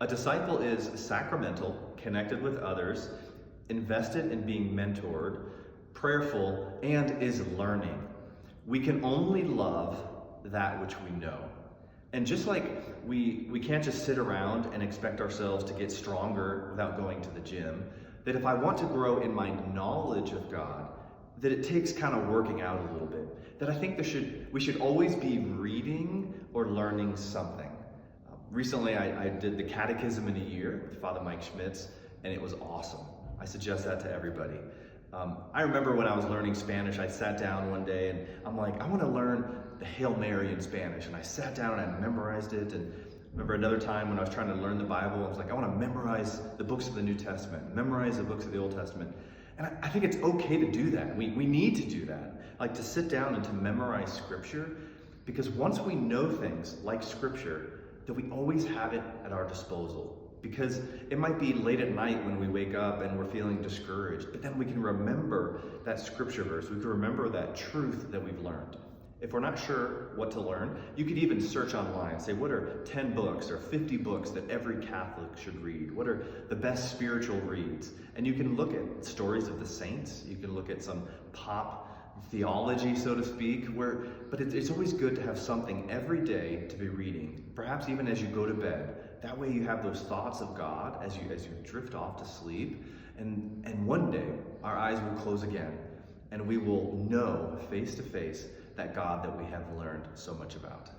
A disciple is sacramental, connected with others, invested in being mentored, prayerful, and is learning. We can only love that which we know. And just like we can't just sit around and expect ourselves to get stronger without going to the gym, that if I want to grow in my knowledge of God, that it takes kind of working out a little bit. That I think we should always be reading or learning something. Recently, I did the Catechism in a Year with Father Mike Schmitz, and it was awesome. I suggest that to everybody. I remember when I was learning Spanish, I sat down one day and I'm like, I want to learn the Hail Mary in Spanish. And I sat down and I memorized it. And I remember another time when I was trying to learn the Bible, I was like, I want to memorize the books of the New Testament, memorize the books of the Old Testament. And I think it's okay to do that. We need to do that. Like to sit down and to memorize Scripture, because once we know things like Scripture, that we always have it at our disposal. Because it might be late at night when we wake up and we're feeling discouraged, but then we can remember that Scripture verse. We can remember that truth that we've learned. If we're not sure what to learn, you could even search online, say, what are 10 books or 50 books that every Catholic should read? What are the best spiritual reads? And you can look at stories of the saints. You can look at some pop theology, so to speak, but it's always good to have something every day to be reading, perhaps even as you go to bed. That way you have those thoughts of God as you drift off to sleep, and one day our eyes will close again, and we will know face to face that God that we have learned so much about.